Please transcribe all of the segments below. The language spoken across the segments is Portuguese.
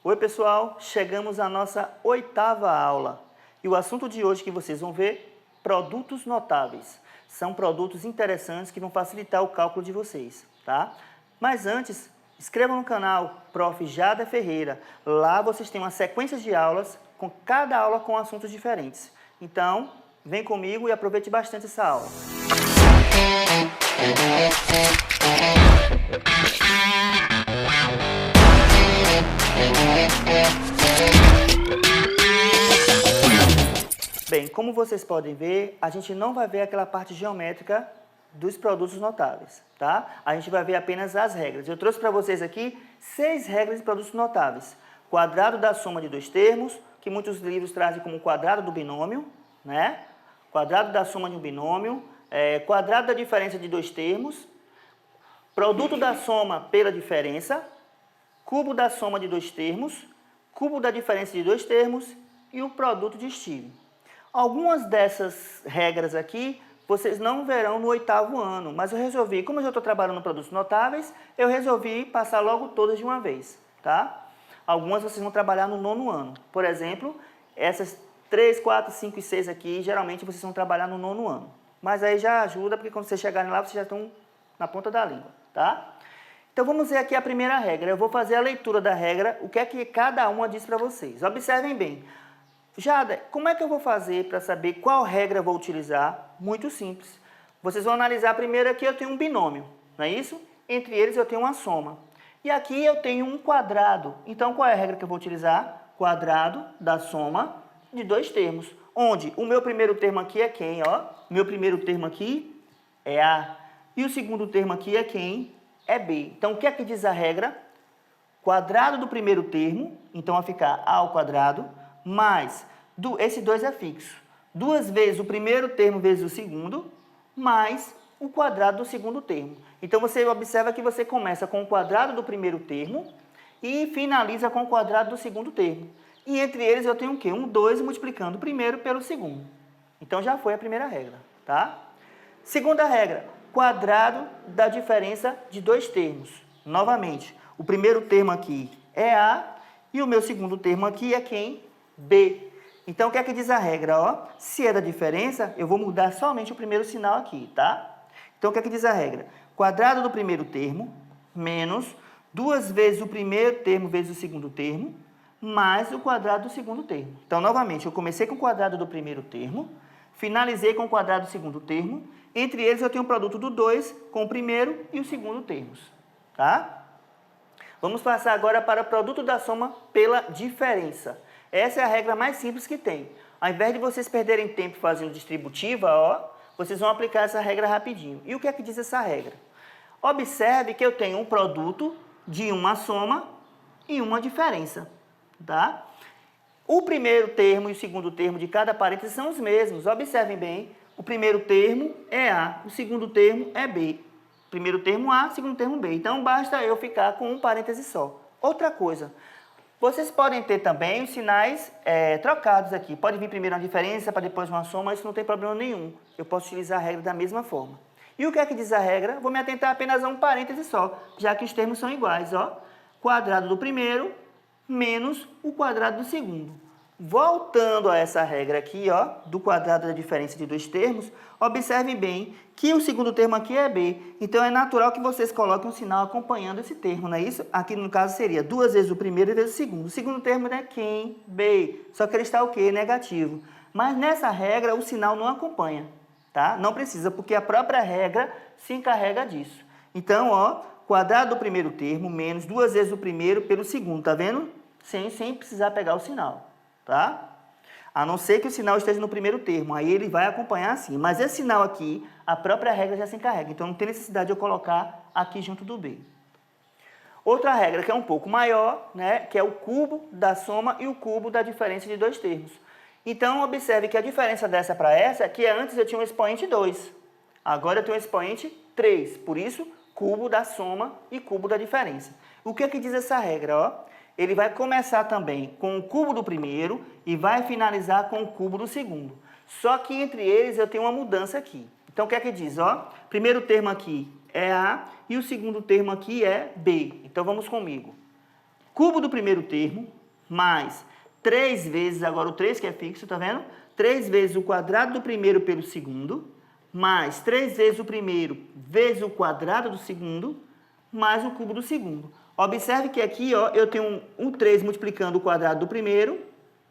Oi pessoal, chegamos à nossa 8ª aula e o assunto de hoje que vocês vão ver, produtos notáveis. São produtos interessantes que vão facilitar o cálculo de vocês, tá? Mas antes, inscrevam no canal Prof. Jader Ferreira. Lá vocês têm uma sequência de aulas, com cada aula com assuntos diferentes. Então, vem comigo e aproveite bastante essa aula. Bem, como vocês podem ver, a gente não vai ver aquela parte geométrica dos produtos notáveis, tá? A gente vai ver apenas as regras. Eu trouxe para vocês aqui 6 regras de produtos notáveis. Quadrado da soma de dois termos, que muitos livros trazem como quadrado do binômio, né? Quadrado da soma de um binômio, quadrado da diferença de dois termos, produto da soma pela diferença, cubo da soma de dois termos, cubo da diferença de dois termos e o produto de Steve. Algumas dessas regras aqui vocês não verão no 8º ano, mas eu resolvi, como eu já estou trabalhando em produtos notáveis, eu resolvi passar logo todas de uma vez, tá? Algumas vocês vão trabalhar no 9º ano. Por exemplo, essas 3, 4, 5 e 6 aqui, geralmente vocês vão trabalhar no 9º ano. Mas aí já ajuda, porque quando vocês chegarem lá, vocês já estão na ponta da língua, tá? Então vamos ver aqui a primeira regra. Eu vou fazer a leitura da regra, o que é que cada uma diz para vocês. Observem bem. Jader, como é que eu vou fazer para saber qual regra eu vou utilizar? Muito simples. Vocês vão analisar primeiro aqui, eu tenho um binômio, não é isso? Entre eles eu tenho uma soma. E aqui eu tenho um quadrado. Então qual é a regra que eu vou utilizar? Quadrado da soma de dois termos. Onde o meu primeiro termo aqui é quem? Ó? Meu primeiro termo aqui é A. E o segundo termo aqui é quem? É B. Então o que é que diz a regra? Quadrado do primeiro termo, então vai ficar A ao quadrado, mais, esse 2 é fixo, 2 vezes o primeiro termo vezes o segundo, mais o quadrado do segundo termo. Então, você observa que você começa com o quadrado do primeiro termo e finaliza com o quadrado do segundo termo. E entre eles eu tenho o quê? 2 multiplicando o primeiro pelo segundo. Então, já foi a primeira regra, tá? Segunda regra, quadrado da diferença de dois termos. Novamente, o primeiro termo aqui é A e o meu segundo termo aqui é quem? B. Então, o que é que diz a regra? Ó? Se é da diferença, eu vou mudar somente o primeiro sinal aqui, tá? Então, o que é que diz a regra? Quadrado do primeiro termo, menos 2 vezes o primeiro termo vezes o segundo termo, mais o quadrado do segundo termo. Então, novamente, eu comecei com o quadrado do primeiro termo, finalizei com o quadrado do segundo termo, entre eles eu tenho o produto do 2 com o primeiro e o segundo termos, tá? Vamos passar agora para o produto da soma pela diferença. Essa é a regra mais simples que tem. Ao invés de vocês perderem tempo fazendo distributiva, ó, vocês vão aplicar essa regra rapidinho. E o que é que diz essa regra? Observe que eu tenho um produto de uma soma e uma diferença, tá? O primeiro termo e o segundo termo de cada parêntese são os mesmos. Observem bem, o primeiro termo é A, o segundo termo é B. Primeiro termo A, segundo termo B. Então, basta eu ficar com um parêntese só. Outra coisa, vocês podem ter também os sinais trocados aqui. Pode vir primeiro uma diferença, para depois uma soma, isso não tem problema nenhum. Eu posso utilizar a regra da mesma forma. E o que é que diz a regra? Vou me atentar apenas a um parêntese só, já que os termos são iguais. Ó. Quadrado do primeiro menos o quadrado do segundo. Voltando a essa regra aqui, ó, do quadrado da diferença de dois termos, observem bem que o segundo termo aqui é B. Então, é natural que vocês coloquem um sinal acompanhando esse termo, não é isso? Aqui, no caso, seria 2 vezes o primeiro vezes o segundo. O segundo termo é quem? B. Só que ele está o quê? Negativo. Mas nessa regra, o sinal não acompanha, tá? Não precisa, porque a própria regra se encarrega disso. Então, ó, quadrado do primeiro termo menos 2 vezes o primeiro pelo segundo, tá vendo? Sem precisar pegar o sinal. Tá? A não ser que o sinal esteja no primeiro termo, aí ele vai acompanhar assim. Mas esse sinal aqui, a própria regra já se encarrega, então não tem necessidade de eu colocar aqui junto do B. Outra regra que é um pouco maior, né, que é o cubo da soma e o cubo da diferença de dois termos. Então, observe que a diferença dessa para essa é que antes eu tinha um expoente 2, agora eu tenho um expoente 3, por isso, cubo da soma e cubo da diferença. O que é que diz essa regra? Ó? Ele vai começar também com o cubo do primeiro e vai finalizar com o cubo do segundo. Só que entre eles eu tenho uma mudança aqui. Então, o que é que diz? Ó, primeiro termo aqui é A e o segundo termo aqui é B. Então, vamos comigo. cubo do primeiro termo, mais 3 vezes, agora o 3 que é fixo, tá vendo? 3 vezes o quadrado do primeiro pelo segundo, mais 3 vezes o primeiro vezes o quadrado do segundo, mais o cubo do segundo. Observe que aqui, ó, eu tenho um 3 multiplicando o quadrado do primeiro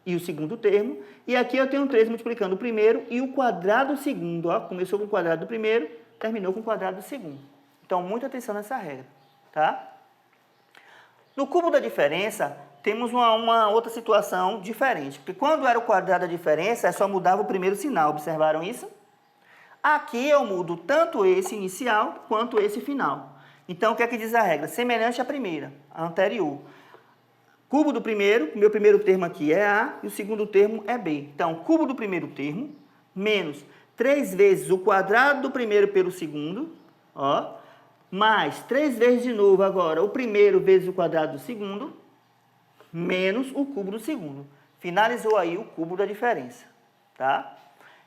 e o segundo termo, e aqui eu tenho um 3 multiplicando o primeiro e o quadrado do segundo, ó, começou com o quadrado do primeiro, terminou com o quadrado do segundo. Então, muita atenção nessa regra, tá? No cubo da diferença, temos uma outra situação diferente, porque quando era o quadrado da diferença, só mudava o primeiro sinal, observaram isso? Aqui eu mudo tanto esse inicial quanto esse final. Então, o que é que diz a regra? Semelhante à primeira, a anterior. Cubo do primeiro, meu primeiro termo aqui é A e o segundo termo é B. Então, cubo do primeiro termo menos 3 vezes o quadrado do primeiro pelo segundo, ó, mais 3 vezes de novo agora o primeiro vezes o quadrado do segundo, menos o cubo do segundo. Finalizou aí o cubo da diferença, tá?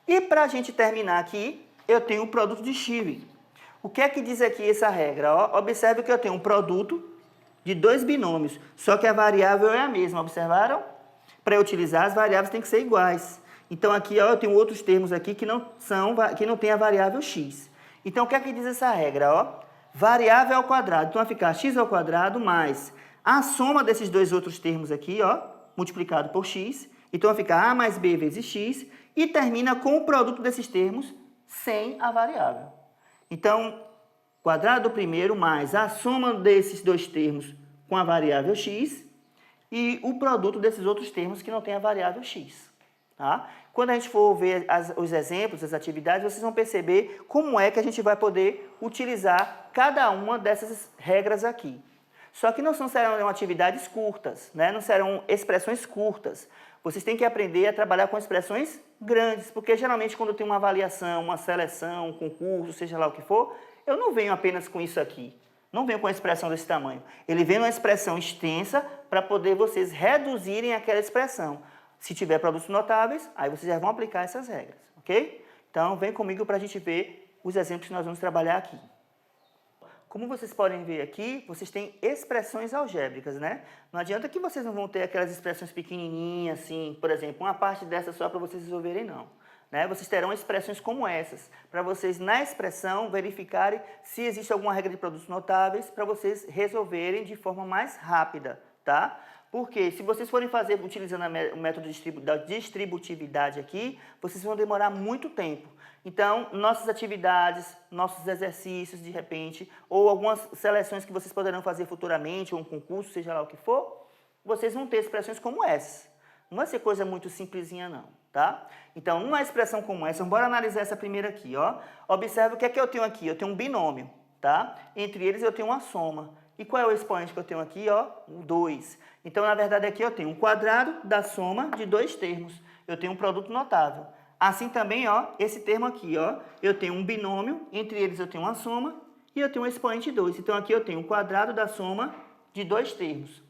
E para a gente terminar aqui, eu tenho o produto de Schiff. O que é que diz aqui essa regra? Ó, observe que eu tenho um produto de 2 binômios, só que a variável é a mesma, observaram? Para eu utilizar, as variáveis têm que ser iguais. Então, aqui ó, eu tenho outros termos aqui que não tem a variável x. Então, o que é que diz essa regra? Ó? Variável ao quadrado. Então, vai ficar x ao quadrado mais a soma desses dois outros termos aqui, ó, multiplicado por x. Então, vai ficar a mais b vezes x e termina com o produto desses termos sem a variável. Então, quadrado do primeiro mais a soma desses dois termos com a variável x e o produto desses outros termos que não tem a variável x. Tá? Quando a gente for ver os exemplos, as atividades, vocês vão perceber como é que a gente vai poder utilizar cada uma dessas regras aqui. Só que não serão atividades curtas, né? Não serão expressões curtas. Vocês têm que aprender a trabalhar com expressões grandes, porque geralmente quando tem uma avaliação, uma seleção, um concurso, seja lá o que for, eu não venho apenas com isso aqui. Não venho com uma expressão desse tamanho. Ele vem uma expressão extensa para poder vocês reduzirem aquela expressão. Se tiver produtos notáveis, aí vocês já vão aplicar essas regras, ok? Então, vem comigo para a gente ver os exemplos que nós vamos trabalhar aqui. Como vocês podem ver aqui, vocês têm expressões algébricas, né? Não adianta que vocês não vão ter aquelas expressões pequenininhas, assim, por exemplo, uma parte dessa só para vocês resolverem, não. Né? Vocês terão expressões como essas, para vocês, na expressão, verificarem se existe alguma regra de produtos notáveis, para vocês resolverem de forma mais rápida, tá? Porque se vocês forem fazer utilizando o método da distributividade aqui, vocês vão demorar muito tempo. Então, nossas atividades, nossos exercícios, de repente, ou algumas seleções que vocês poderão fazer futuramente, ou um concurso, seja lá o que for, vocês vão ter expressões como essas. Não vai ser coisa muito simplesinha, não, tá? Então, numa expressão como essa, bora analisar essa primeira aqui, ó. Observe o que é que eu tenho aqui. Eu tenho um binômio, tá? Entre eles eu tenho uma soma. E qual é o expoente que eu tenho aqui, ó? O 2. Então, na verdade, aqui eu tenho um quadrado da soma de dois termos. Eu tenho um produto notável. Assim também, ó, esse termo aqui, ó, eu tenho um binômio, entre eles eu tenho uma soma e eu tenho um expoente 2. Então, aqui eu tenho o quadrado da soma de dois termos.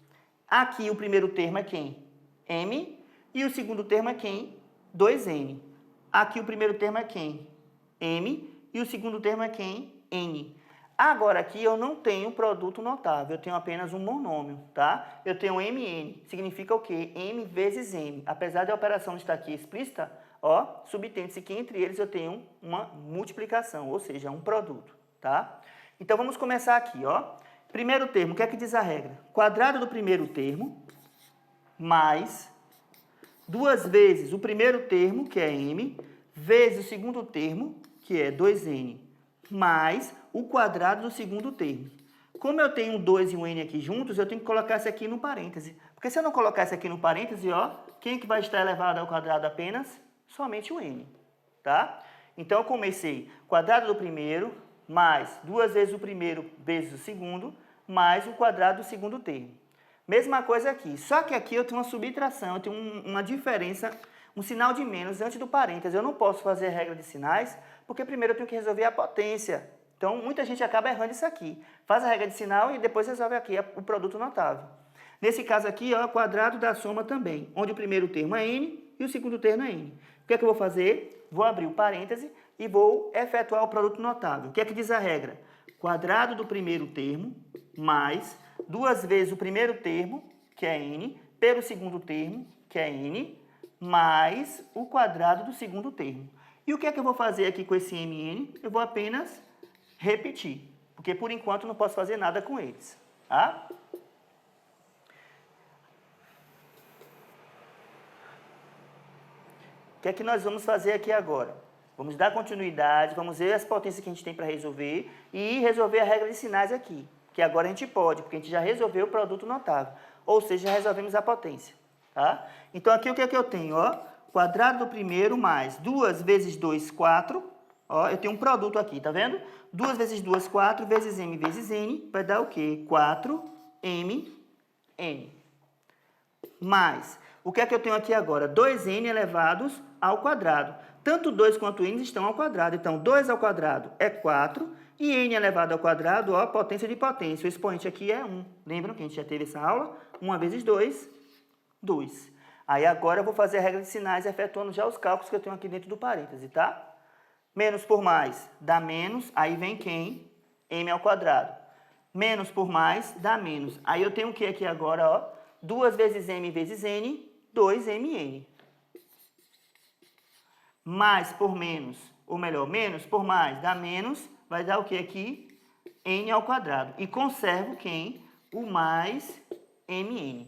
Aqui o primeiro termo é quem? M. E o segundo termo é quem? 2M. Aqui o primeiro termo é quem? M. E o segundo termo é quem? N. Agora, aqui eu não tenho produto notável, eu tenho apenas um monômio, tá? Eu tenho MN, significa o quê? M vezes M. Apesar da operação estar aqui explícita, ó, subtende-se que entre eles eu tenho uma multiplicação, ou seja, um produto, tá? Então, vamos começar aqui, ó. Primeiro termo, o que é que diz a regra? Quadrado do primeiro termo mais 2 vezes o primeiro termo, que é M, vezes o segundo termo, que é 2N, mais o quadrado do segundo termo. Como eu tenho um 2 e um N aqui juntos, eu tenho que colocar isso aqui no parêntese. Porque se eu não colocar isso aqui no parêntese, ó, quem é que vai estar elevado ao quadrado apenas? Somente o N, tá? Então, eu comecei quadrado do primeiro, mais 2 vezes o primeiro vezes o segundo, mais o quadrado do segundo termo. Mesma coisa aqui, só que aqui eu tenho uma subtração, eu tenho uma diferença, um sinal de menos antes do parêntese. Eu não posso fazer regra de sinais, porque primeiro eu tenho que resolver a potência. Então, muita gente acaba errando isso aqui. Faz a regra de sinal e depois resolve aqui o produto notável. Nesse caso aqui, ó, quadrado da soma também, onde o primeiro termo é N e o segundo termo é N. O que é que eu vou fazer? Vou abrir o parêntese e vou efetuar o produto notável. O que é que diz a regra? Quadrado do primeiro termo mais 2 vezes o primeiro termo que é n, pelo segundo termo, que é n, mais o quadrado do segundo termo. E o que é que eu vou fazer aqui com esse mn? Eu vou apenas repetir, porque por enquanto não posso fazer nada com eles, tá? O que é que nós vamos fazer aqui agora? Vamos dar continuidade, vamos ver as potências que a gente tem para resolver e resolver a regra de sinais aqui, que agora a gente pode, porque a gente já resolveu o produto notável, ou seja, já resolvemos a potência, tá? Então aqui o que é que eu tenho, ó? Quadrado do primeiro mais 2 vezes 2, 4, ó, eu tenho um produto aqui, tá vendo? 2 vezes 2, 4, vezes m vezes n, vai dar o quê? 4mn. Mais, o que é que eu tenho aqui agora? 2n elevados ao quadrado. Tanto 2 quanto n estão ao quadrado. Então, 2 ao quadrado é 4, e n elevado ao quadrado, ó, potência de potência. O expoente aqui é 1. Lembram que a gente já teve essa aula? 1 vezes 2, 2. Aí agora eu vou fazer a regra de sinais efetuando já os cálculos que eu tenho aqui dentro do parêntese, tá? Menos por mais dá menos, aí vem quem? M ao quadrado. Menos por mais dá menos. Aí eu tenho o que aqui agora, ó? 2 vezes m vezes n, 2mn. Mais por menos, ou melhor, menos por mais dá menos, vai dar o que aqui? N ao quadrado. E conservo quem? O mais mn.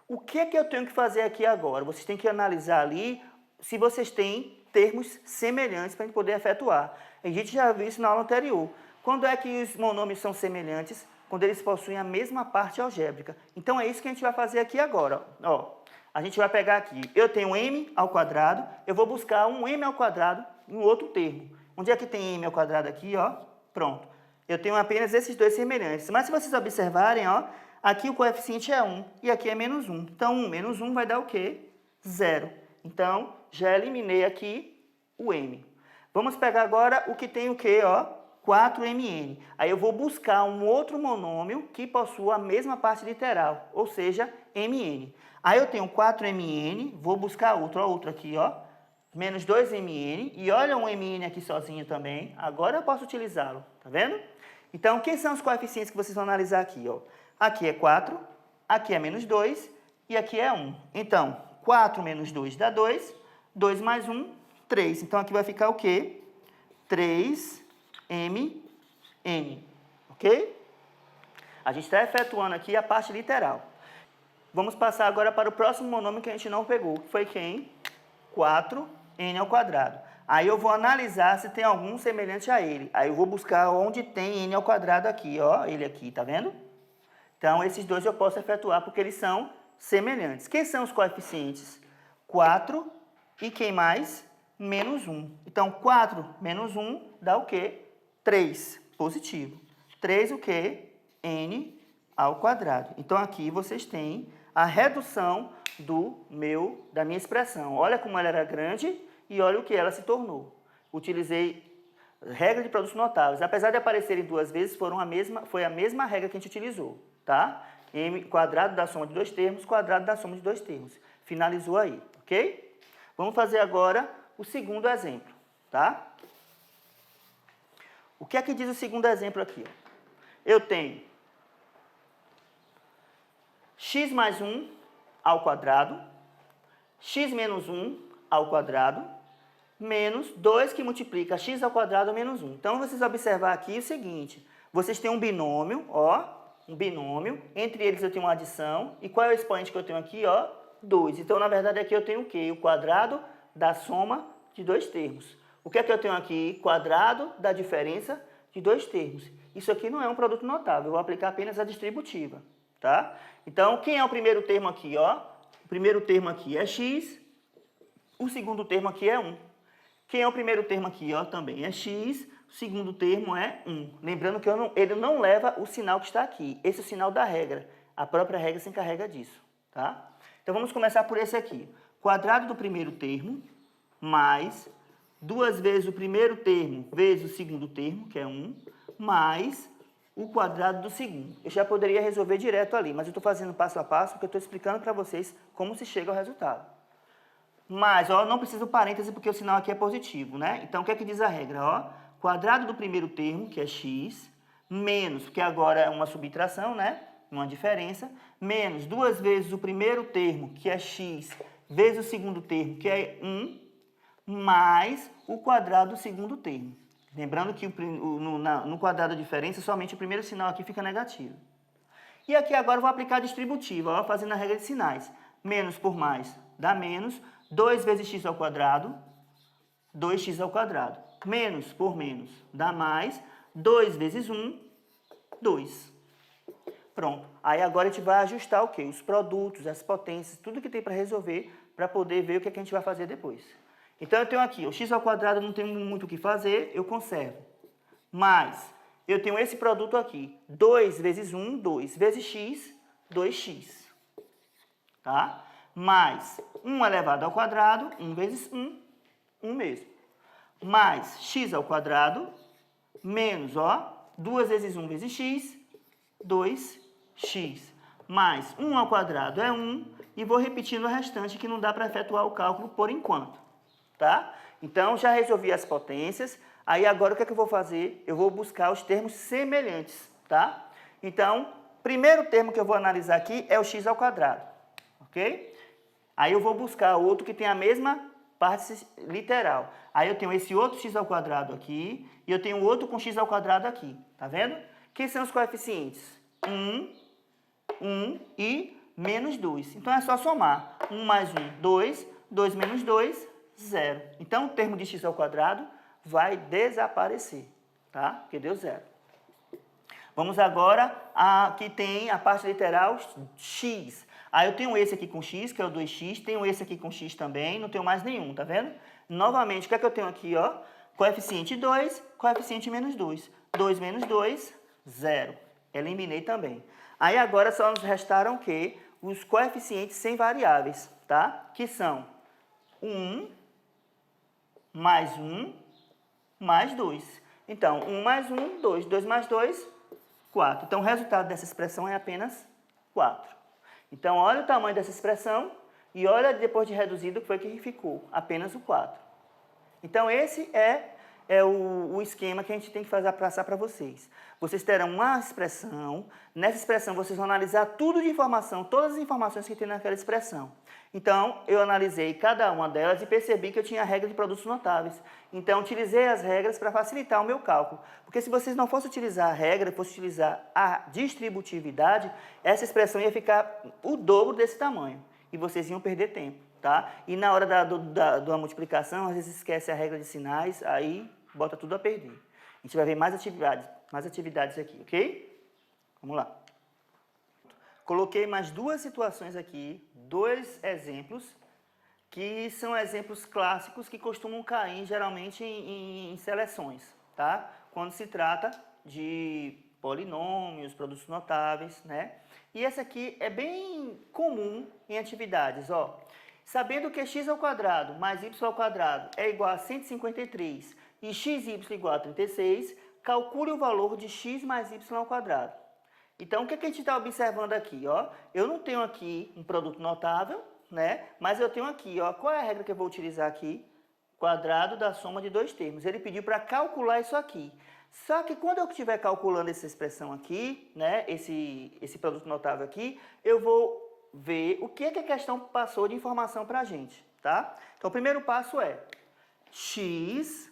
O que é que eu tenho que fazer aqui agora? Vocês têm que analisar ali se vocês têm termos semelhantes para a gente poder efetuar. A gente já viu isso na aula anterior. Quando é que os monômios são semelhantes? Quando eles possuem a mesma parte algébrica. Então, é isso que a gente vai fazer aqui agora. Ó, a gente vai pegar aqui, eu tenho m ao quadrado, eu vou buscar um m ao quadrado em outro termo. Onde é que tem m ao quadrado aqui, ó? Pronto. Eu tenho apenas esses dois semelhantes. Mas se vocês observarem, ó, aqui o coeficiente é 1 e aqui é menos 1. Então, 1 menos 1 vai dar o quê? 0. Então, já eliminei aqui o m. Vamos pegar agora o que tem o quê, ó? 4mn. Aí eu vou buscar um outro monômio que possua a mesma parte literal, ou seja, mn. Aí eu tenho 4mn, vou buscar outro aqui, ó, menos 2mn, e olha um mn aqui sozinho também, agora eu posso utilizá-lo, tá vendo? Então, quem são os coeficientes que vocês vão analisar aqui, ó? Aqui é 4, aqui é menos 2 e aqui é 1. Então, 4 menos 2 dá 2, 2 mais 1, 3. Então, aqui vai ficar o quê? 3mn, ok? A gente está efetuando aqui a parte literal. Vamos passar agora para o próximo monômio que a gente não pegou, que foi quem? 4n ao quadrado. Aí eu vou analisar se tem algum semelhante a ele. Aí eu vou buscar onde tem n ao quadrado aqui, ó, ele aqui, tá vendo? Então, esses dois eu posso efetuar porque eles são semelhantes. Quem são os coeficientes? 4 e quem mais? Menos 1. Então, 4 menos 1 dá o quê? 3, positivo. 3 o quê? N ao quadrado. Então, aqui vocês têm a redução da minha expressão. Olha como ela era grande e olha o que ela se tornou. Utilizei regra de produtos notáveis. Apesar de aparecerem duas vezes, foi a mesma regra que a gente utilizou, tá? M quadrado da soma de dois termos, quadrado da soma de dois termos. Finalizou aí, ok? Vamos fazer agora o segundo exemplo, tá? O que é que diz o segundo exemplo aqui? Eu tenho x mais 1 ao quadrado, x menos 1 ao quadrado, menos 2 que multiplica x ao quadrado menos 1. Então, vocês observar aqui o seguinte, vocês têm um binômio, ó, um binômio, entre eles eu tenho uma adição, e qual é o expoente que eu tenho aqui, ó? 2. Então, na verdade, aqui eu tenho o quê? O quadrado da soma de dois termos. O que é que eu tenho aqui? Quadrado da diferença de dois termos. Isso aqui não é um produto notável, eu vou aplicar apenas a distributiva, tá? Então, quem é o primeiro termo aqui, ó? O primeiro termo aqui é x, o segundo termo aqui é 1. Quem é o primeiro termo aqui, ó? Também é x, o segundo termo é 1. Lembrando que ele não leva o sinal que está aqui. Esse é o sinal da regra. A própria regra se encarrega disso, tá? Então, vamos começar por esse aqui. Quadrado do primeiro termo, mais 2 vezes o primeiro termo vezes o segundo termo, que é 1, mais o quadrado do segundo. Eu já poderia resolver direto ali, mas eu estou fazendo passo a passo porque eu estou explicando para vocês como se chega ao resultado. Mas, ó, não preciso parêntese porque o sinal aqui é positivo, né? Então, o que é que diz a regra, ó? Quadrado do primeiro termo, que é x, menos, porque agora é uma subtração, né? uma diferença, menos 2 vezes o primeiro termo, que é x, vezes o segundo termo, que é 1, mais o quadrado do segundo termo. Lembrando que no quadrado da diferença, somente o primeiro sinal aqui fica negativo. E aqui agora eu vou aplicar a distributiva, ó, fazendo a regra de sinais. Menos por mais dá menos, 2 vezes x ao quadrado, 2x ao quadrado. Menos por menos dá mais, 2 vezes 1, 2. Pronto. Aí agora a gente vai ajustar o quê? Os produtos, as potências, tudo que tem para resolver, para poder ver o que a gente vai fazer depois. Então, eu tenho aqui, o x ao quadrado não tem muito o que fazer, eu conservo. Mas, eu tenho esse produto aqui, 2 vezes 1, 2 vezes x, 2x. Tá? Mais 1 elevado ao quadrado, 1 vezes 1, 1 mesmo. Mais x ao quadrado, menos, ó, 2 vezes 1 vezes x, 2x. Mais 1 ao quadrado é 1, e vou repetindo o restante que não dá para efetuar o cálculo por enquanto. Tá? Então, já resolvi as potências. Aí, agora, o que é que eu vou fazer? Eu vou buscar os termos semelhantes, tá? Então, primeiro termo que eu vou analisar aqui é o x ao quadrado, ok? Aí, eu vou buscar outro que tem a mesma parte literal. Aí, eu tenho esse outro x ao quadrado aqui, e eu tenho outro com x ao quadrado aqui, tá vendo? Quem são os coeficientes? 1, 1 e menos 2. Então, é só somar. 1 mais 1, 2, 2 menos 2, 0. Então, o termo de x ao quadrado vai desaparecer, tá? Porque deu 0. Vamos agora a que tem a parte literal x. Aí eu tenho esse aqui com x, que é o 2x, tenho esse aqui com x também, não tenho mais nenhum, tá vendo? Novamente, o que é que eu tenho aqui, ó? Coeficiente 2, coeficiente menos 2. 2 menos 2, 0. Eliminei também. Aí agora só nos restaram o quê? Os coeficientes sem variáveis, tá? Que são 1, mais 1, mais 2. Então, 1 mais 1, 2. 2 mais 2, 4. Então, o resultado dessa expressão é apenas 4. Então, olha o tamanho dessa expressão e olha depois de reduzido o que foi que ficou. Apenas o 4. Então, esse é o esquema que a gente tem que passar para vocês. Vocês terão uma expressão, nessa expressão vocês vão analisar tudo de informação, todas as informações que tem naquela expressão. Então, eu analisei cada uma delas e percebi que eu tinha a regra de produtos notáveis. Então, utilizei as regras para facilitar o meu cálculo. Porque se vocês não fossem utilizar a regra, fossem utilizar a distributividade, essa expressão ia ficar o dobro desse tamanho. E vocês iam perder tempo, tá? E na hora da multiplicação, às vezes esquece a regra de sinais, aí bota tudo a perder. A gente vai ver mais atividades aqui, ok? Vamos lá. Coloquei mais duas situações aqui, dois exemplos, que são exemplos clássicos que costumam cair geralmente em seleções, tá? Quando se trata de polinômios, produtos notáveis, né? E essa aqui é bem comum em atividades, ó. Sabendo que x ao quadrado mais y ao quadrado é igual a 153 e xy igual a 36, calcule o valor de x mais y ao quadrado. Então, o que a gente está observando aqui, ó? Eu não tenho aqui um produto notável, né? Mas eu tenho aqui, ó, qual é a regra que eu vou utilizar aqui? Quadrado da soma de dois termos. Ele pediu para calcular isso aqui. Só que quando eu estiver calculando essa expressão aqui, né, esse produto notável aqui, eu vou ver o que a questão passou de informação para a gente, tá? Então, o primeiro passo é x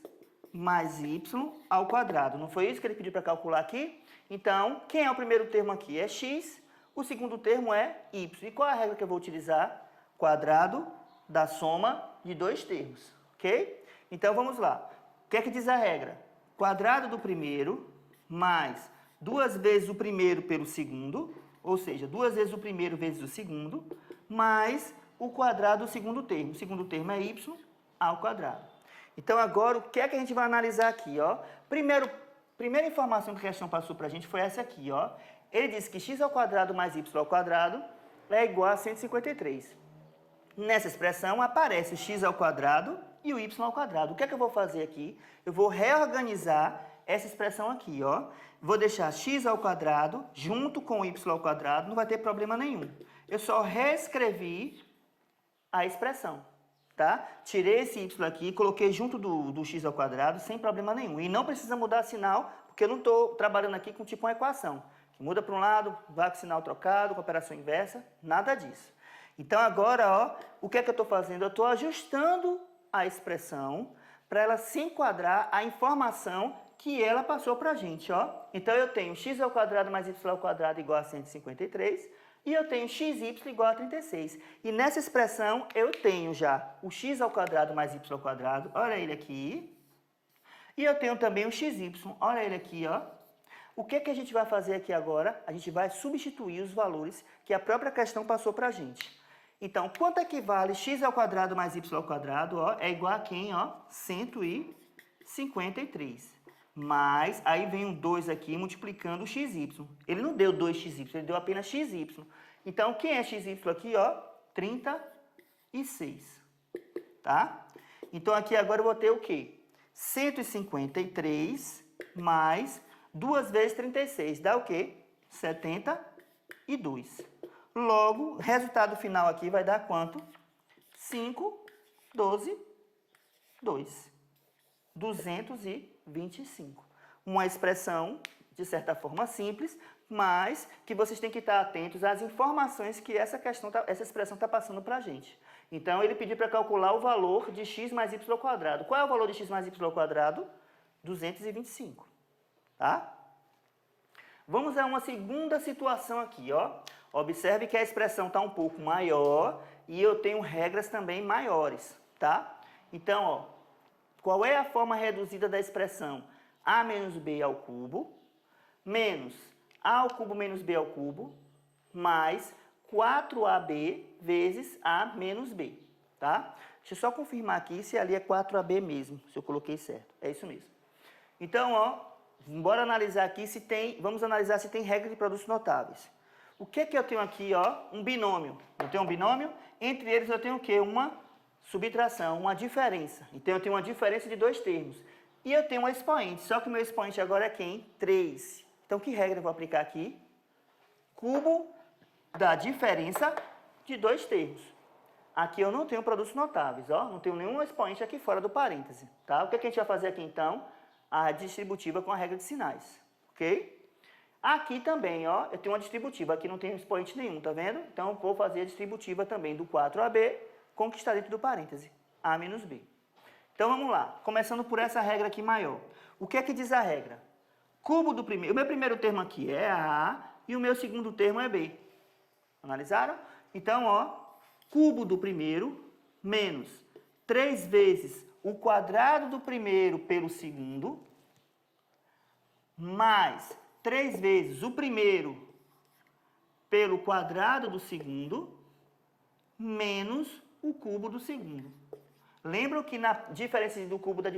mais y ao quadrado. Não foi isso que ele pediu para calcular aqui? Então, quem é o primeiro termo aqui? É x. O segundo termo é y. E qual é a regra que eu vou utilizar? Quadrado da soma de dois termos, ok? Então, vamos lá. O que é que diz a regra? Quadrado do primeiro mais 2 vezes o primeiro pelo segundo, ou seja, 2 vezes o primeiro vezes o segundo, mais o quadrado do segundo termo. O segundo termo é y ao quadrado. Então, agora, o que é que a gente vai analisar aqui, ó? Primeira informação que a questão passou para a gente foi essa aqui, ó. Ele disse que x ao quadrado mais y ao quadrado é igual a 153. Nessa expressão aparece o x ao quadrado e o y ao quadrado. O que é que eu vou fazer aqui? Eu vou reorganizar essa expressão aqui, ó. Vou deixar x ao quadrado junto com o y ao quadrado, não vai ter problema nenhum. Eu só reescrevi a expressão, tá? Tirei esse y aqui, coloquei junto do x ao quadrado sem problema nenhum. E não precisa mudar sinal, porque eu não estou trabalhando aqui com tipo uma equação. que muda para um lado, vai com sinal trocado, com operação inversa, nada disso. Então agora, ó, o que é que eu estou fazendo? Eu estou ajustando a expressão para ela se enquadrar a informação que ela passou para a gente, ó. Então eu tenho x ao quadrado mais y ao quadrado igual a 153 e eu tenho xy igual a 36. E nessa expressão eu tenho já o x ao quadrado mais y ao quadrado, olha ele aqui. E eu tenho também o xy, olha ele aqui, ó. O que que a gente vai fazer aqui agora? A gente vai substituir os valores que a própria questão passou para a gente. Então, quanto equivale x ao quadrado mais y ao quadrado, ó, é igual a quem, ó? 153. Mas, aí vem um 2 aqui multiplicando o xy. Ele não deu 2xy, ele deu apenas xy. Então, quem é xy aqui, ó? 36. Tá? Então, aqui agora eu vou ter o quê? 153 mais 2 vezes 36. Dá o quê? 72. Logo, resultado final aqui vai dar quanto? 5, 12, 2. 225. Uma expressão, de certa forma, simples, mas que vocês têm que estar atentos às informações que essa expressão está passando para a gente. Então, ele pediu para calcular o valor de x mais y ao quadrado. Qual é o valor de x mais y ao quadrado? 225. Tá? Vamos a uma segunda situação aqui, ó. Observe que a expressão está um pouco maior e eu tenho regras também maiores, tá? Então, ó, qual é a forma reduzida da expressão? A menos b ao cubo, menos a ao cubo menos b ao cubo, mais 4ab vezes a menos b, tá? Deixa eu só confirmar aqui se ali é 4ab mesmo, se eu coloquei certo. É isso mesmo. Então, ó, bora analisar aqui se tem, vamos analisar se tem regra de produtos notáveis. O que que eu tenho aqui, ó? Um binômio. Eu tenho um binômio, entre eles eu tenho o quê? Uma subtração, uma diferença. Então eu tenho uma diferença de dois termos. E eu tenho um expoente, só que o meu expoente agora é quem? 3. Então que regra eu vou aplicar aqui? Cubo da diferença de dois termos. Aqui eu não tenho produtos notáveis, ó, não tenho nenhum expoente aqui fora do parêntese, tá? O que que a gente vai fazer aqui então? A distributiva com a regra de sinais, ok? Aqui também, ó, eu tenho uma distributiva, aqui não tem expoente nenhum, tá vendo? Então, eu vou fazer a distributiva também do 4AB com o que está dentro do parêntese, A menos B. Então, vamos lá, começando por essa regra aqui maior. O que é que diz a regra? Cubo do primeiro, o meu primeiro termo aqui é A e o meu segundo termo é B. Analisaram? Então, ó, cubo do primeiro menos 3 vezes o quadrado do primeiro pelo segundo, mais 3 vezes o primeiro pelo quadrado do segundo, menos o cubo do segundo. Lembram que na diferença do cubo da...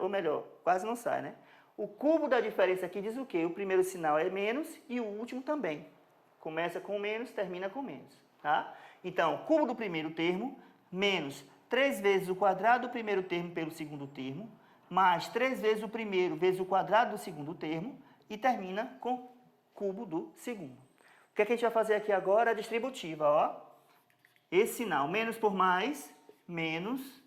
Ou melhor, quase não sai, né? O cubo da diferença aqui diz o quê? O primeiro sinal é menos e o último também. Começa com menos, termina com menos, tá? Então, cubo do primeiro termo, menos 3 vezes o quadrado do primeiro termo pelo segundo termo, mais 3 vezes o primeiro vezes o quadrado do segundo termo, e termina com cubo do segundo. O que é que a gente vai fazer aqui agora? A distributiva, ó. Esse sinal, menos por mais, menos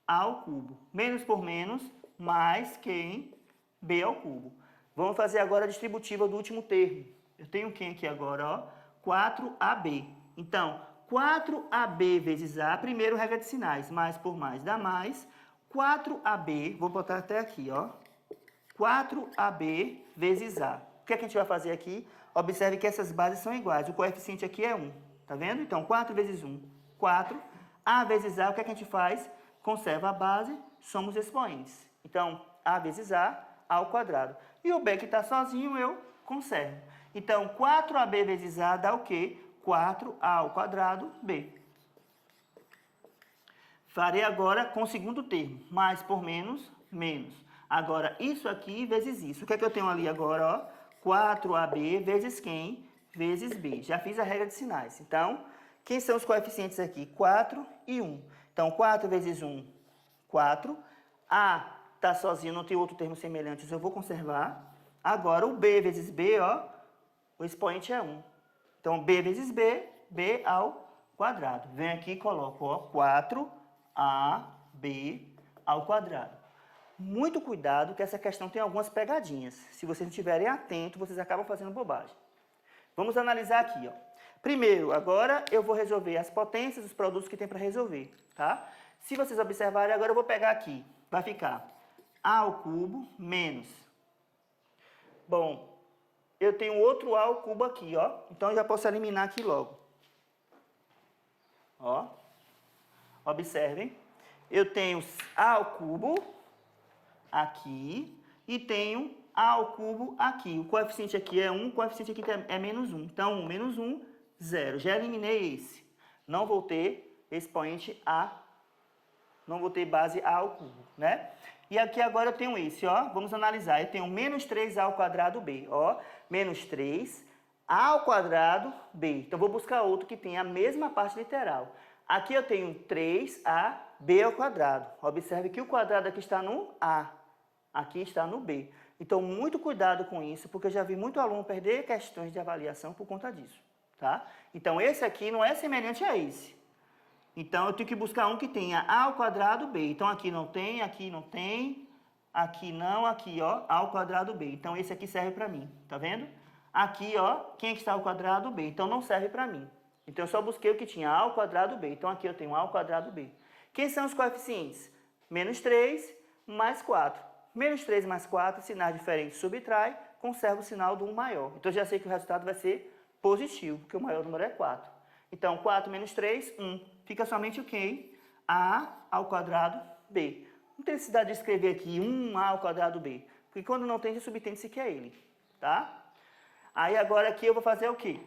ao cubo. Menos por menos, mais quem? B ao cubo. Vamos fazer agora a distributiva do último termo. Eu tenho quem aqui agora, ó? 4AB. Então, 4AB vezes A, primeiro regra de sinais, mais por mais dá mais, 4AB, vou botar até aqui, ó, 4AB vezes A. O que é que a gente vai fazer aqui? Observe que essas bases são iguais, o coeficiente aqui é 1, tá vendo? Então, 4 vezes 1, 4, A vezes A, o que é que a gente faz? Conserva a base, somos expoentes. Então, A vezes A ao quadrado. E o B que está sozinho, eu conservo. Então, 4AB vezes A dá o quê? 4A ao quadrado, B. Farei agora com o segundo termo. Mais por menos, menos. Agora, isso aqui vezes isso. O que é que eu tenho ali agora? Ó? 4AB vezes quem? Vezes B. Já fiz a regra de sinais. Então, quem são os coeficientes aqui? 4 e 1. Então, 4 vezes 1, 4. A está sozinho, não tem outro termo semelhante, eu vou conservar. Agora, o B vezes B, ó, o expoente é 1. Então, B vezes B, B ao quadrado. Vem aqui e coloco, ó, 4AB ao quadrado. Muito cuidado que essa questão tem algumas pegadinhas. Se vocês não estiverem atentos, vocês acabam fazendo bobagem. Vamos analisar aqui, ó. Primeiro, agora eu vou resolver as potências dos produtos que tem para resolver, tá? Se vocês observarem, agora eu vou pegar aqui. Vai ficar A ao cubo menos. Bom, eu tenho outro A ao cubo aqui, ó. Então eu já posso eliminar aqui logo. Ó. Observem. Eu tenho A ao cubo aqui e tenho A ao cubo aqui. O coeficiente aqui é 1, o coeficiente aqui é menos 1. Então, 1 menos 1, 0. Já eliminei esse. Não vou ter expoente A, não vou ter base A ao cubo, né? E aqui agora eu tenho esse, ó. Vamos analisar. Eu tenho menos 3A ao quadrado B, ó. Menos 3A ao quadrado B. Então, vou buscar outro que tenha a mesma parte literal. Aqui eu tenho 3AB ao quadrado. Observe que o quadrado aqui está no A. Aqui está no B. Então, muito cuidado com isso, porque eu já vi muito aluno perder questões de avaliação por conta disso, tá? Então, esse aqui não é semelhante a esse. Então, eu tenho que buscar um que tenha A ao quadrado B. Então, aqui não tem, aqui não tem, aqui não, aqui, ó, A ao quadrado B. Então, esse aqui serve para mim, tá vendo? Aqui, ó, quem é que está ao quadrado B? Então, não serve para mim. Então, eu só busquei o que tinha A ao quadrado B. Então, aqui eu tenho A ao quadrado B. Quem são os coeficientes? Menos 3 mais 4. Menos 3 mais 4, sinais diferentes subtrai, conserva o sinal do 1 maior. Então, eu já sei que o resultado vai ser positivo, porque o maior número é 4. Então, 4 menos 3, 1. Fica somente o quê? A ao quadrado B. Não tem necessidade de escrever aqui 1A ao quadrado B, porque quando não tem, já subtende-se que é ele, tá? Aí, agora aqui eu vou fazer o quê?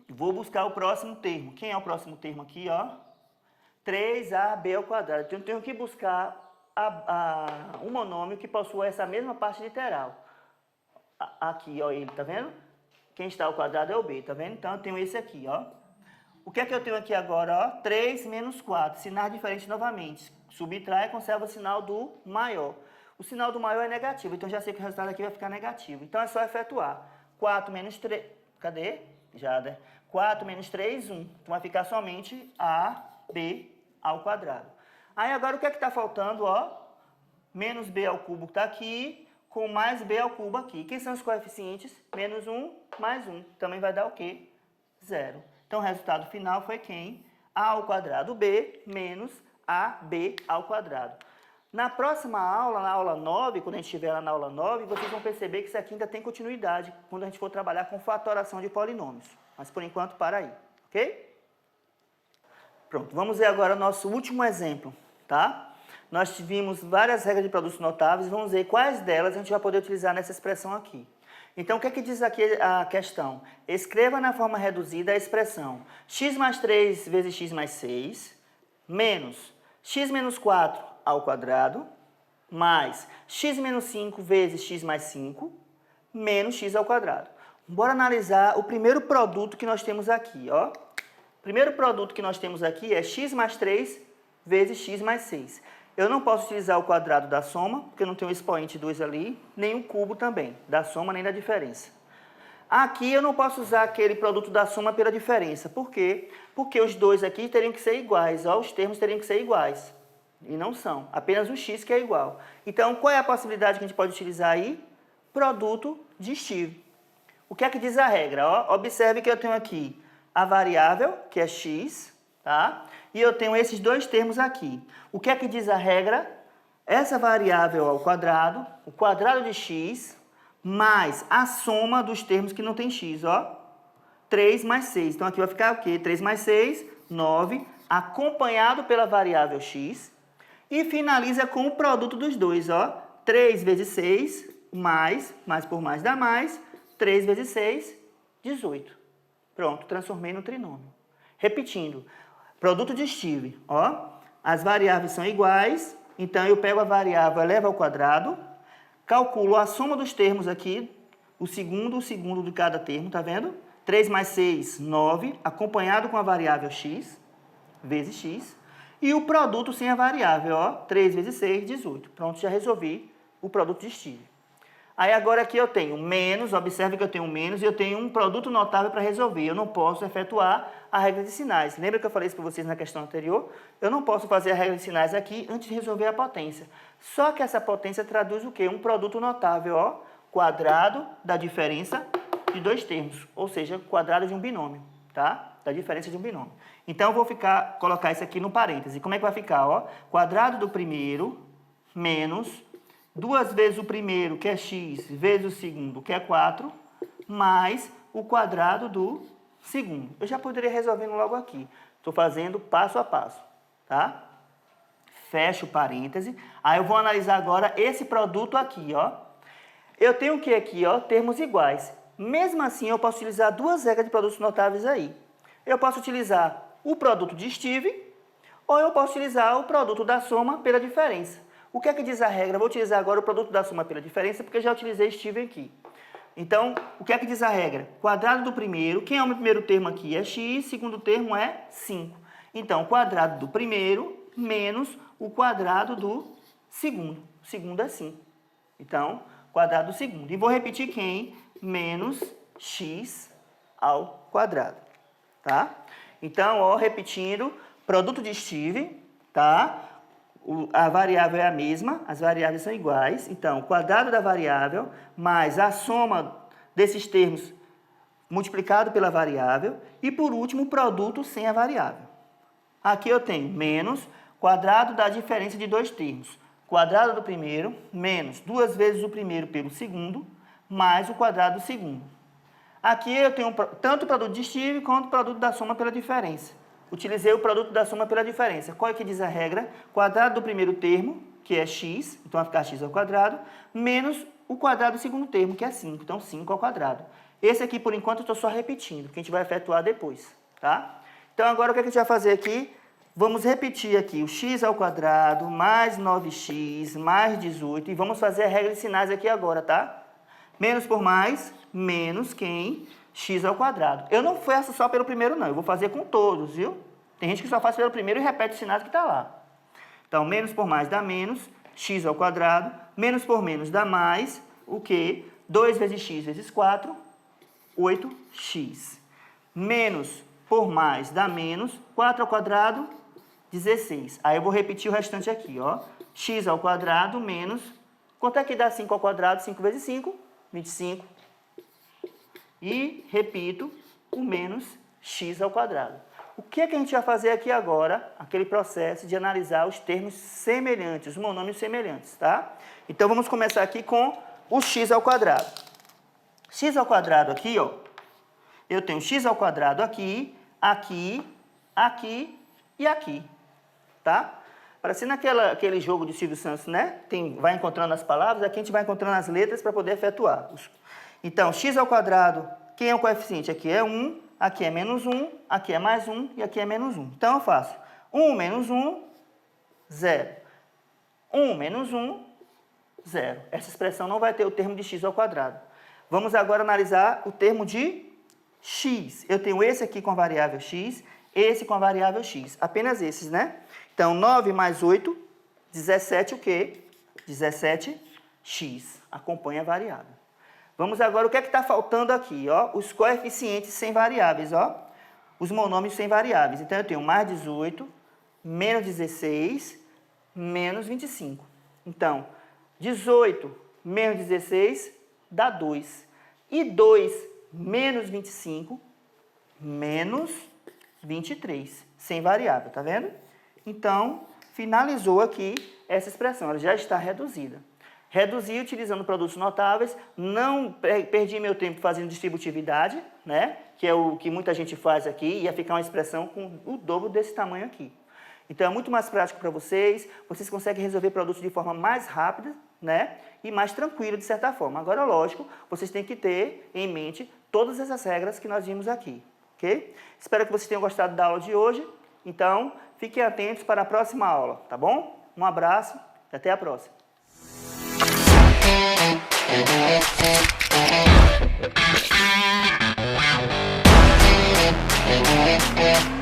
Vou buscar o próximo termo. Quem é o próximo termo aqui, ó? 3AB ao quadrado. Então, eu tenho que buscar um monômio que possua essa mesma parte literal. Aqui, ó, ele, tá vendo? Quem está ao quadrado é o B, tá vendo? Então, eu tenho esse aqui, ó. O que é que eu tenho aqui agora, ó? 3 menos 4, sinais diferentes novamente. Subtrai e conserva o sinal do maior. O sinal do maior é negativo, então já sei que o resultado aqui vai ficar negativo. Então, é só efetuar. 4 menos 3... Cadê? Já, né? 4 menos 3, 1. Então, vai ficar somente AB ao quadrado. Aí, agora, o que é que está faltando, ó? Menos B ao cubo que está aqui, com mais B ao cubo aqui. Quem são os coeficientes? Menos 1 mais 1. Também vai dar o quê? 0. Então, o resultado final foi quem? A ao quadrado B menos AB ao quadrado. Na próxima aula, na aula 9, quando a gente estiver lá na aula 9, vocês vão perceber que isso aqui ainda tem continuidade quando a gente for trabalhar com fatoração de polinômios. Mas, por enquanto, para aí, ok? Pronto, vamos ver agora o nosso último exemplo, tá? Nós tivemos várias regras de produtos notáveis, vamos ver quais delas a gente vai poder utilizar nessa expressão aqui. Então, o que é que diz aqui a questão? Escreva na forma reduzida a expressão x mais 3 vezes x mais 6, menos x menos 4 ao quadrado, mais x menos 5 vezes x mais 5, menos x ao quadrado. Bora analisar o primeiro produto que nós temos aqui, ó. O primeiro produto que nós temos aqui é x mais 3 vezes x mais 6. Eu não posso utilizar o quadrado da soma, porque eu não tenho o expoente 2 ali, nem o cubo também, da soma nem da diferença. Aqui eu não posso usar aquele produto da soma pela diferença. Por quê? Porque os dois aqui teriam que ser iguais, ó, os termos teriam que ser iguais. E não são, apenas o x que é igual. Então, qual é a possibilidade que a gente pode utilizar aí? Produto distivo. O que é que diz a regra? Ó, observe que eu tenho aqui a variável, que é x, tá? E eu tenho esses dois termos aqui. O que é que diz a regra? Essa variável ao quadrado, o quadrado de x, mais a soma dos termos que não tem x, ó. 3 mais 6. Então, aqui vai ficar o quê? 3 mais 6, 9, acompanhado pela variável x. E finaliza com o produto dos dois, ó. 3 vezes 6, mais por mais dá mais, 3 vezes 6, 18. Pronto, transformei no trinômio. Repetindo, produto distivo, ó. As variáveis são iguais, então eu pego a variável, elevo ao quadrado, calculo a soma dos termos aqui, o segundo de cada termo, tá vendo? 3 mais 6, 9, acompanhado com a variável x, vezes x, e o produto sem a variável, ó, 3 vezes 6, 18. Pronto, já resolvi o produto distivo. Aí agora aqui eu tenho menos, observe que eu tenho menos e eu tenho um produto notável para resolver. Eu não posso efetuar a regra de sinais. Lembra que eu falei isso para vocês na questão anterior? Eu não posso fazer a regra de sinais aqui antes de resolver a potência. Só que essa potência traduz o quê? Um produto notável, ó, quadrado da diferença de dois termos, ou seja, quadrado de um binômio, tá? Da diferença de um binômio. Então eu vou colocar isso aqui no parêntese. Como é que vai ficar, ó? Quadrado do primeiro menos 2 vezes o primeiro, que é x, vezes o segundo, que é 4, mais o quadrado do segundo. Eu já poderia resolvendo logo aqui. Estou fazendo passo a passo, tá? Fecho o parêntese. Aí eu vou analisar agora esse produto aqui, ó. Eu tenho o que aqui, ó? Termos iguais. Mesmo assim, eu posso utilizar duas regras de produtos notáveis aí. Eu posso utilizar o produto de Steve ou eu posso utilizar o produto da soma pela diferença. O que é que diz a regra? Eu vou utilizar agora o produto da soma pela diferença, porque eu já utilizei Steve aqui. Então, o que é que diz a regra? Quadrado do primeiro, quem é o meu primeiro termo aqui? É x, segundo termo é 5. Então, quadrado do primeiro menos o quadrado do segundo. O segundo é 5. Então, quadrado do segundo. E vou repetir quem? Menos x ao quadrado. Tá? Então, ó, repetindo, produto de Steve, tá? A variável é a mesma, as variáveis são iguais. Então, o quadrado da variável mais a soma desses termos multiplicado pela variável. E, por último, o produto sem a variável. Aqui eu tenho menos quadrado da diferença de dois termos. Quadrado do primeiro menos 2 vezes o primeiro pelo segundo, mais o quadrado do segundo. Aqui eu tenho tanto o produto de Steve quanto o produto da soma pela diferença. Utilizei o produto da soma pela diferença. Qual é que diz a regra? Quadrado do primeiro termo, que é x, então vai ficar x ao quadrado, menos o quadrado do segundo termo, que é 5, então 5 ao quadrado. Esse aqui, por enquanto, eu estou só repetindo, que a gente vai efetuar depois, tá? Então, agora o que a gente vai fazer aqui? Vamos repetir aqui o x ao quadrado, mais 9x, mais 18, e vamos fazer a regra de sinais aqui agora, tá? Menos por mais, menos quem? X ao quadrado. Eu não faço só pelo primeiro, não. Eu vou fazer com todos, viu? Tem gente que só faz pelo primeiro e repete os sinais que está lá. Então, menos por mais dá menos, x ao quadrado. Menos por menos dá mais, o quê? 2 vezes x vezes 4, 8x. Menos por mais dá menos, 4 ao quadrado, 16. Aí eu vou repetir o restante aqui, ó. X ao quadrado menos... Quanto é que dá 5 ao quadrado? 5 vezes 5, 25. E, repito, o menos x ao quadrado. O que é que a gente vai fazer aqui agora? Aquele processo de analisar os termos semelhantes, os monômios semelhantes, tá? Então, vamos começar aqui com o x ao quadrado. X ao quadrado aqui, ó. Eu tenho x ao quadrado aqui, aqui, aqui e aqui, tá? Parecendo aquele jogo de Silvio Santos, né? Vai encontrando as palavras, aqui a gente vai encontrando as letras para poder efetuar. Então, x ao quadrado, quem é o coeficiente? Aqui é 1, aqui é menos 1, aqui é mais 1 e aqui é menos 1. Então, eu faço 1 menos 1, 0. 1 menos 1, 0. Essa expressão não vai ter o termo de x ao quadrado. Vamos agora analisar o termo de x. Eu tenho esse aqui com a variável x, esse com a variável x. Apenas esses, né? Então, 9 mais 8, 17 o quê? 17x. Acompanha a variável. Vamos agora, o que é que está faltando aqui? Ó? Os coeficientes sem variáveis, ó? Os monômios sem variáveis. Então, eu tenho mais 18, menos 16, menos 25. Então, 18 menos 16 dá 2. E 2 menos 25, menos 23, sem variável, tá vendo? Então, finalizou aqui essa expressão, ela já está reduzida. Reduzi utilizando produtos notáveis, não perdi meu tempo fazendo distributividade, né? Que é o que muita gente faz aqui, ia ficar uma expressão com o dobro desse tamanho aqui. Então, é muito mais prático para vocês conseguem resolver produtos de forma mais rápida, né? E mais tranquila, de certa forma. Agora, lógico, vocês têm que ter em mente todas essas regras que nós vimos aqui, ok? Espero que vocês tenham gostado da aula de hoje. Então, fiquem atentos para a próxima aula, tá bom? Um abraço e até a próxima. Thank you.